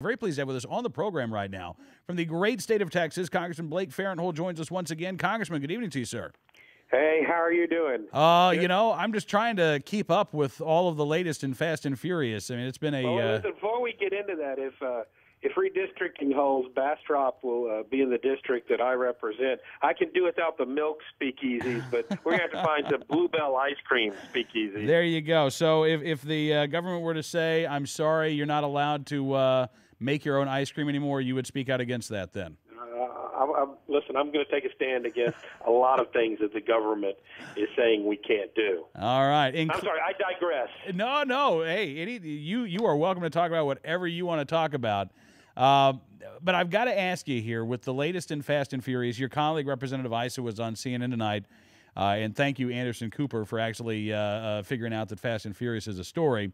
Very pleased to have with us on the program right now from the great state of Texas, Congressman Blake Farenthold joins us once again. Congressman, good evening to you, sir. Hey, how are you doing? I'm just trying to keep up with all of the latest in Fast and Furious. I mean, it's been a. Well, listen, before we get into that, if redistricting holds, Bastrop will be in the district that I represent. I can do without the milk speakeasies, but we're going to have to find some Bluebell ice cream speakeasies. There you go. So if the government were to say, I'm sorry, you're not allowed to make your own ice cream anymore, you would speak out against that then? Listen, I'm going to take a stand against a lot of things that the government is saying we can't do. All right. I'm sorry, I digress. No. Hey, you are welcome to talk about whatever you want to talk about. But I've got to ask you here, with the latest in Fast and Furious, your colleague, Representative Issa, was on CNN tonight, and thank you, Anderson Cooper, for actually figuring out that Fast and Furious is a story.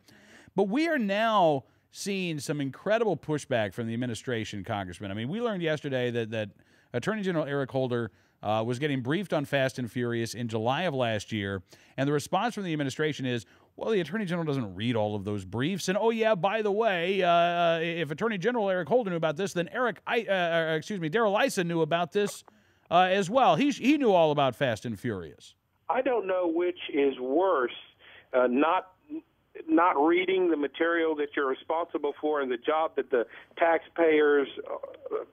But we are now seeing some incredible pushback from the administration, Congressman. I mean, we learned yesterday that Attorney General Eric Holder was getting briefed on Fast and Furious in July of last year, and the response from the administration is, well, the Attorney General doesn't read all of those briefs, and oh yeah, by the way, if Attorney General Eric Holder knew about this, then Darrell Issa knew about this as well. He knew all about Fast and Furious. I don't know which is worse, not reading the material that you're responsible for and the job that the taxpayers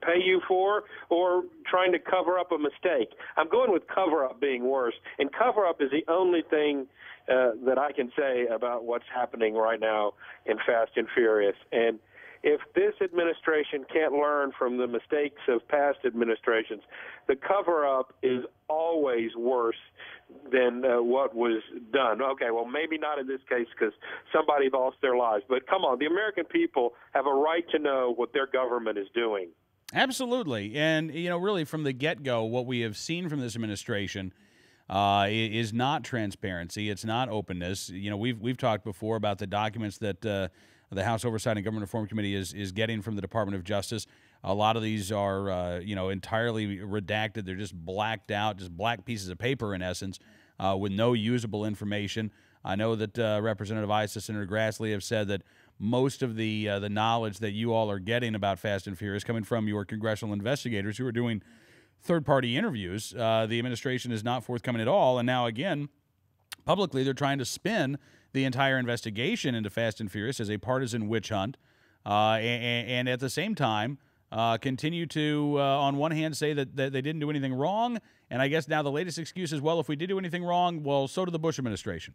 pay you for, or trying to cover up a mistake. I'm going with cover-up being worse, and cover-up is the only thing that I can say about what's happening right now in Fast and Furious. And if this administration can't learn from the mistakes of past administrations, the cover-up is always worse than what was done. Okay, well, maybe not in this case because somebody lost their lives. But come on, the American people have a right to know what their government is doing. Absolutely. And, really from the get-go, what we have seen from this administration is not transparency. It's not openness. We've talked before about the documents that the House Oversight and Government Reform Committee is getting from the Department of Justice. A lot of these are, entirely redacted. They're just blacked out, just black pieces of paper in essence, with no usable information. I know that Representative Issa, Senator Grassley have said that most of the knowledge that you all are getting about Fast and Furious coming from your congressional investigators who are doing third-party interviews. The administration is not forthcoming at all, and now again, publicly, they're trying to spin the entire investigation into Fast and Furious as a partisan witch hunt, and at the same time, continue to, on one hand, say that they didn't do anything wrong, and I guess now the latest excuse is, well, if we did do anything wrong, well, so did the Bush administration.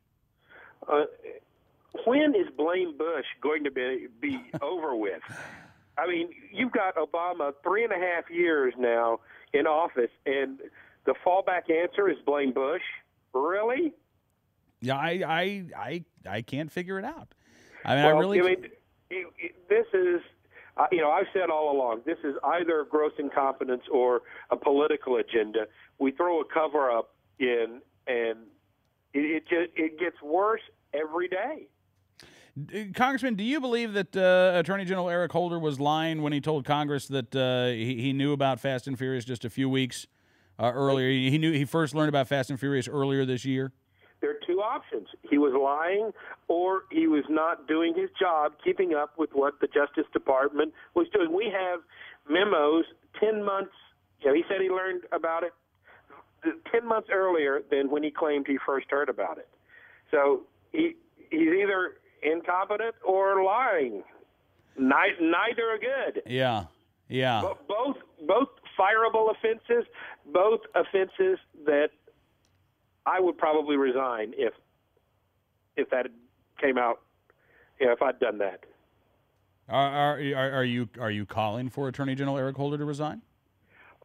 When is blame Bush going to be over with? I mean, you've got Obama 3.5 years now in office, and the fallback answer is blame Bush? Really? Yeah, I can't figure it out. This is, I've said all along, this is either gross incompetence or a political agenda. We throw a cover-up in, and it gets worse every day. Congressman, do you believe that Attorney General Eric Holder was lying when he told Congress that he knew about Fast and Furious just a few weeks earlier? He first learned about Fast and Furious earlier this year? There are two options. He was lying, or he was not doing his job, keeping up with what the Justice Department was doing. We have memos 10 months. He said he learned about it 10 months earlier than when he claimed he first heard about it. So he's either incompetent or lying. Neither are good. Yeah. Both fireable offenses, both offenses that I would probably resign if that came out. If I'd done that. Are you calling for Attorney General Eric Holder to resign?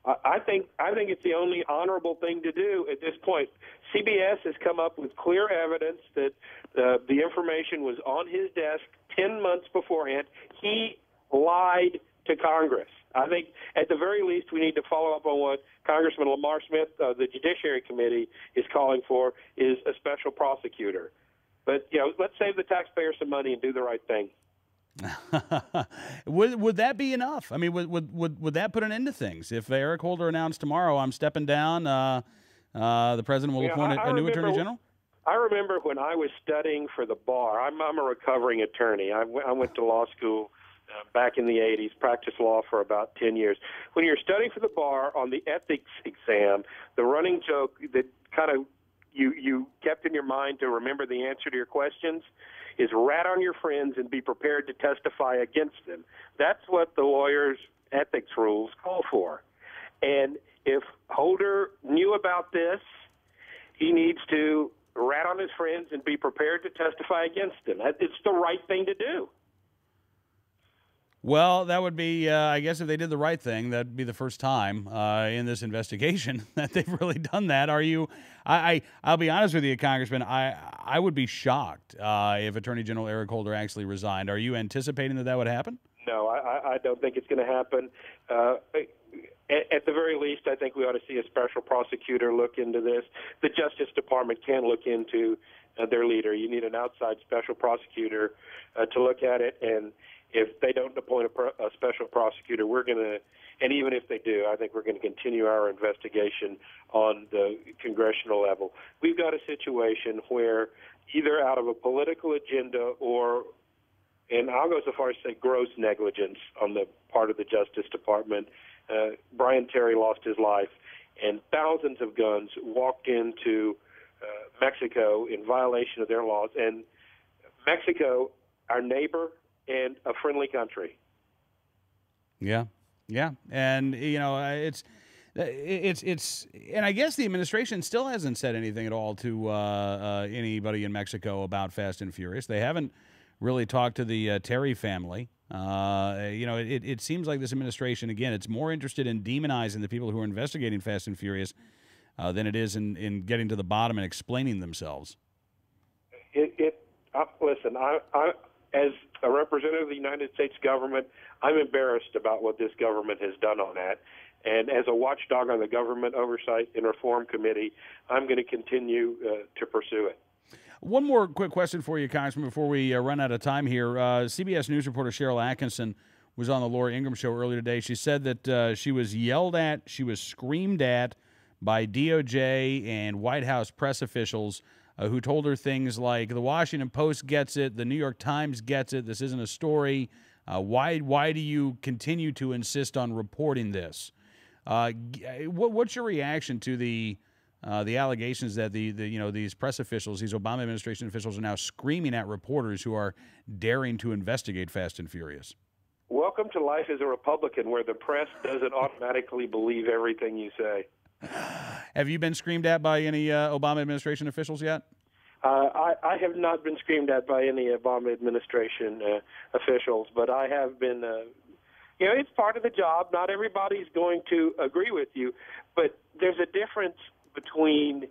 I think it's the only honorable thing to do at this point. CBS has come up with clear evidence that the information was on his desk 10 months beforehand. He lied to Congress. I think at the very least we need to follow up on what Congressman Lamar Smith, the Judiciary Committee, is calling for, is a special prosecutor. But, let's save the taxpayers some money and do the right thing. Would that be enough? I mean, would that put an end to things? If Eric Holder announced tomorrow, I'm stepping down, the president will appoint a new attorney general? I remember when I was studying for the bar. I'm a recovering attorney. I went to law school back in the 80s, practiced law for about 10 years. When you're studying for the bar on the ethics exam, the running joke that kind of you kept in your mind to remember the answer to your questions is rat on your friends and be prepared to testify against them. That's what the lawyers' ethics rules call for. And if Holder knew about this, he needs to rat on his friends and be prepared to testify against them. It's the right thing to do. Well, that would be, I guess, if they did the right thing, that'd be the first time in this investigation that they've really done that. Are you? I'll be honest with you, Congressman. I would be shocked if Attorney General Eric Holder actually resigned. Are you anticipating that would happen? No, I don't think it's going to happen. At the very least, I think we ought to see a special prosecutor look into this. The Justice Department can look into their leader. You need an outside special prosecutor to look at it, and if they don't appoint a special prosecutor, we're going to, and even if they do, I think we're going to continue our investigation on the congressional level. We've got a situation where either out of a political agenda or, and I'll go so far as to say gross negligence on the part of the Justice Department, Brian Terry lost his life, and thousands of guns walked into Mexico in violation of their laws. And Mexico, our neighbor, and a friendly country. Yeah, and it's, and I guess the administration still hasn't said anything at all to anybody in Mexico about Fast and Furious. They haven't really talked to the Terry family. It seems like this administration, again, it's more interested in demonizing the people who are investigating Fast and Furious than it is in getting to the bottom and explaining themselves. Listen, I as a representative of the United States government, I'm embarrassed about what this government has done on that. And as a watchdog on the Government Oversight and Reform Committee, I'm going to continue to pursue it. One more quick question for you, Congressman, before we run out of time here. CBS News reporter Cheryl Atkinson was on the Laura Ingraham show earlier today. She said that she was yelled at, she was screamed at by DOJ and White House press officials who told her things like, the Washington Post gets it, the New York Times gets it, this isn't a story. Why do you continue to insist on reporting this? What's your reaction to the allegations that these press officials, these Obama administration officials, are now screaming at reporters who are daring to investigate Fast and Furious? Welcome to life as a Republican, where the press doesn't automatically believe everything you say. Have you been screamed at by any Obama administration officials yet? I have not been screamed at by any Obama administration officials, but I have been, it's part of the job. Not everybody's going to agree with you, but there's a difference between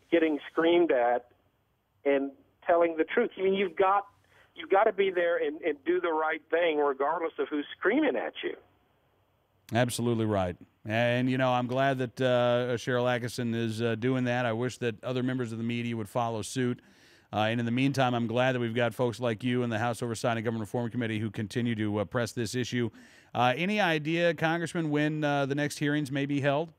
getting screamed at and telling the truth. I mean, you've got to be there and do the right thing regardless of who's screaming at you. Absolutely right. And, I'm glad that Cheryl Atkinson is doing that. I wish that other members of the media would follow suit. And in the meantime, I'm glad that we've got folks like you in the House Oversight and Government Reform Committee who continue to press this issue. Any idea, Congressman, when the next hearings may be held?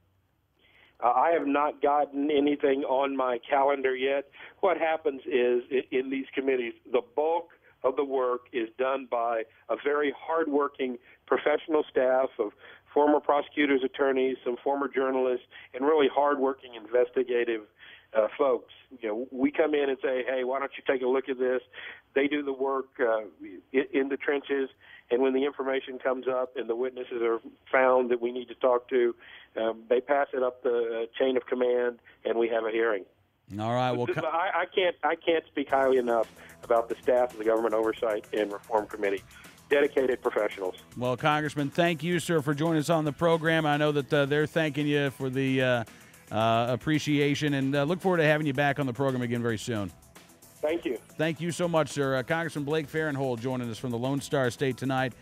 I have not gotten anything on my calendar yet. What happens is in these committees, the bulk of the work is done by a very hardworking professional staff of former prosecutors, attorneys, some former journalists, and really hardworking investigative folks. We come in and say, hey, why don't you take a look at this? They do the work in the trenches, and when the information comes up and the witnesses are found that we need to talk to, they pass it up the chain of command, and we have a hearing. All right. Well, I can't speak highly enough about the staff of the Government Oversight and Reform Committee. Dedicated professionals. Well, Congressman, thank you, sir, for joining us on the program. I know that they're thanking you for the appreciation, and look forward to having you back on the program again very soon. Thank you. Thank you so much, sir. Congressman Blake Farenthold joining us from the Lone Star State tonight.